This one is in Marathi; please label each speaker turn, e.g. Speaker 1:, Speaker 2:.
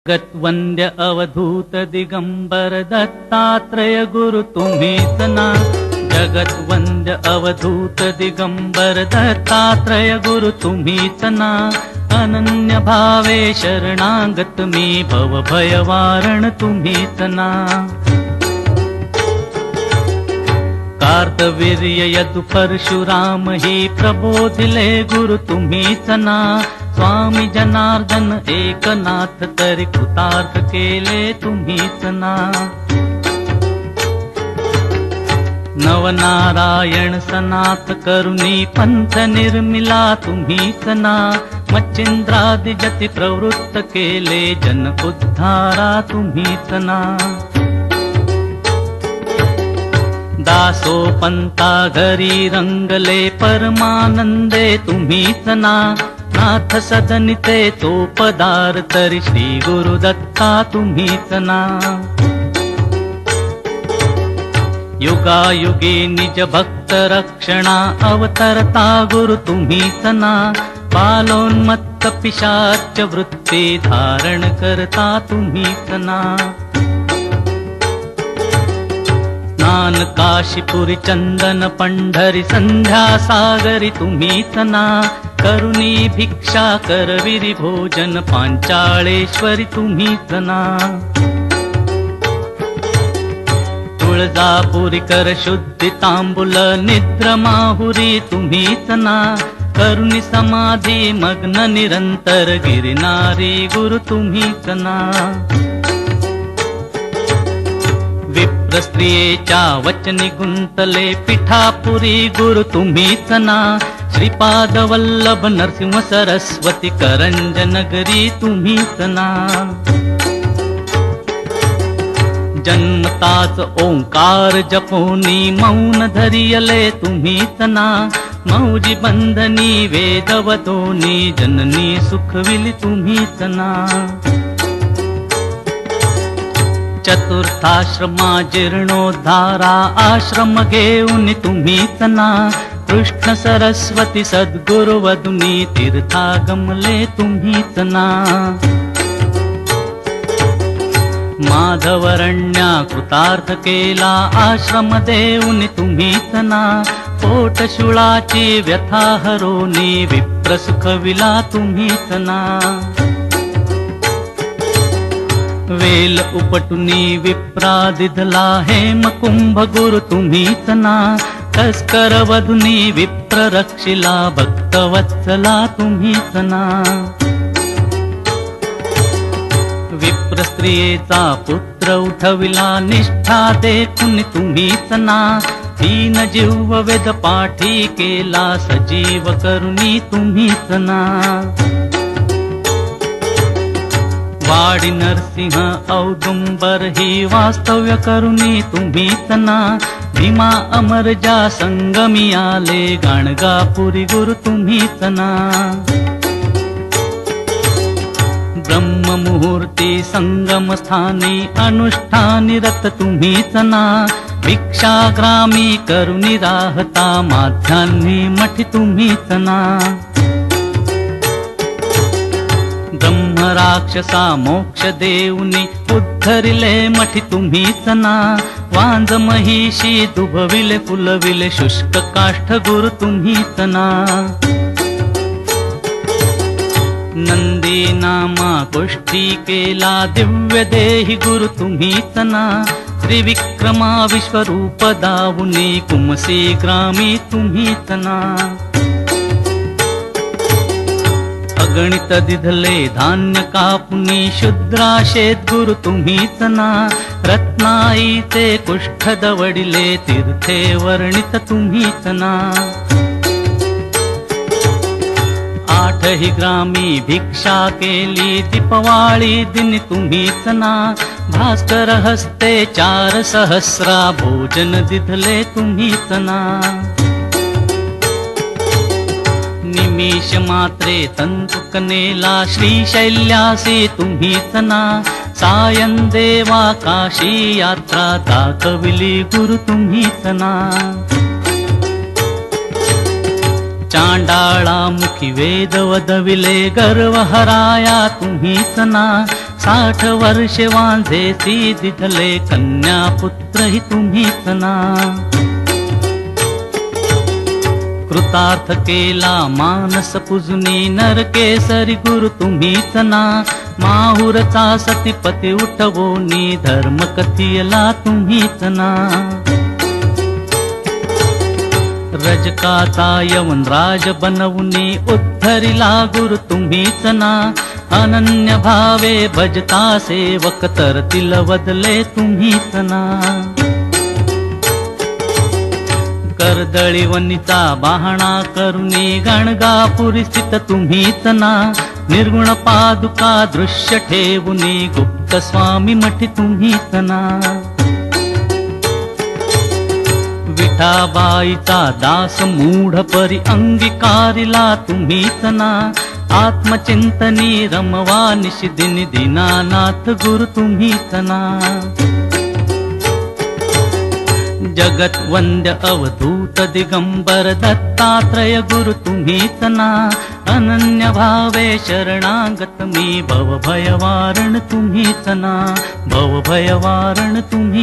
Speaker 1: जगत्वंद्य अवधूत दिगंबर दत्तात्रय गुरु तुम्हीच ना. जगत्वंद्य अवधूत दिगंबर दत्तात्रय गुरु तुम्हीच ना. अनन्य भावे शरणागत मी भवभयवारण तुम्हीच ना. कार्तवीर्य यदु परशुराम ही प्रबोधिले गुरु तुम्हीच ना. स्वामी जनार्दन एकनाथ तरी कृतार्थ केले तुम्हीच ना. नवनारायण सनाथ करुणी पंथ निर्मिला तुम्हीच ना. मच्छिंद्रादि जति प्रवृत्त केले जन उद्धारा तुम्हीच ना. दासो पंता घरी रंगले परमानंदे तुम्हीच ना. नाथ सदनिते तो पदार तरी श्री गुरुदत्ता तुम्हीच ना. युगायुगी निज भक्त रक्षणा अवतरता गुरु तुम्हीच ना. बालोन्मत्त पिशाच वृत्ती धारण करता तुम्हीच ना. स्नान काशीपुरी चंदन पंढरी संध्या सागरी तुम्हीच ना. करुणी भिक्षा करविरी भोजन पांचाळेश्वरी तुम्हीच ना. तुळजापुरी कर शुद्धि तांबुल निद्र माहुरी तुम्हीच ना. करुणी समाधी मग्न निरंतर गिरिनारी गुरु तुम्हीच ना. विप्र स्त्रियेच्या वचनी गुंतले पिठापुरी गुरु तुम्हीच ना. श्रीपाद वल्लभ नरसिंह सरस्वती करंज नगरी तुम्हीच ना. जन्मताच ओंकार जपोनी मौन धरियले तुम्हीच ना. मौजी बंधनी वेदवतोनी जननी सुखविली तुम्हीच ना. चतुर्थाश्रमा जीर्णोद्धारा आश्रम घेऊन तुम्हीच ना. कृष्ण सरस्वती सद्गुरु वदुनी तीर्थागमले तुम्हीच ना. माधवरण्या कृतार्थ केला आश्रम देऊन तुम्हीच ना. पोटशुळाची व्यथा हरोनी विप्र सुखविला तुम्हीच ना. वेल उपटुनी विप्रादिधला हेम कुंभ गुरु तुम्हीच ना. तस्कर वधुनी विप्र रक्षिला भक्तवत्सला तुम्हीच ना. विप्र स्त्रियेचा पुत्र उठविला निष्ठा देखुन तुम्हीच ना. दीन जीव वेद पाठी केला सजीव करुणी तुम्हीच ना. वाडी नरसिंह औदुंबर ही वास्तव्य करुणी तुम्हीच ना. भीमा अमरजा संगमी आले गाणगापुरी गुरु तुम्हीच ना. ब्रह्म मुहूर्ती संगम स्थानी अनुष्ठानी रत तुम्हीच ना. भिक्षाग्रामी करुणी राहता माध्यान्ही मठी तुम्हीच ना. ब्रह्म राक्षसा मोक्ष देऊनी उद्धरिले मठी तुम्हीच ना. वांज महिषी दुभविले फुलविले शुष्क काष्ठ गुरु तुम्हीच ना. नंदी नामा गोष्टी केला दिव्य देही गुरु तुम्हीच ना. त्रिविक्रमा विश्वरूप दावुनी कुमसी ग्रामी तुम्हीच ना. अगणित दिधले धान्य कापुनी शुद्राशेत गुरु तुम्हीच ना. रत्नाईचे कुष्ठ दवडिले तीर्थे वर्णित तुम्हीच ना. आठही ग्रामी भिक्षा केली दीपवाळी दिन तुम्हीच ना. भास्कर हस्ते 4 सहस्रा भोजन दिधले तुम्हीच ना. निमिष मात्रे तंतुकनेला श्रीशैल्यासी तुम्हीच ना. सायं देवा काशी यात्रा दाखविली गुरु तुम्हीच ना. चांडाळा मुखी वेद वदविले गर्व हराया तुम्हीच ना. 60 वर्षे वांझेसी दिधले कन्या पुत्रही तुम्हीच ना. कृतार्थ केला मानस पूजनी नरकेसरी गुरु तुम्हीच ना. माहुरचा सतीपती उठवोनी धर्म कथियला तुम्हीच ना. रजकाचा यवन राज बनवूनी उद्धरिला गुरु तुम्हीच ना. अनन्य भावे भजता सेवक तरतील बदले तुम्हीच ना. कर्दळीवनीचा बाहणा करुणी गणगापुरी स्थित तुम्हीच ना. निर्गुण पादुका दृश्य ठेवुनी गुप्त स्वामी मठी तुम्हीच ना. विठाबाईचा दास मूढ परी अंगीकारिला तुम्हीच ना. आत्मचिंतनी रमवा निशिदिनी दीनानाथ गुरु तुम्हीच ना. जगत वंद्य अवधूत दिगंबर दत्तात्रय गुरु तुम्हीच ना. अनन्य भावे शरणागत मी भवभयवारण तुम्हीच ना. भवभयवारण तुम्ही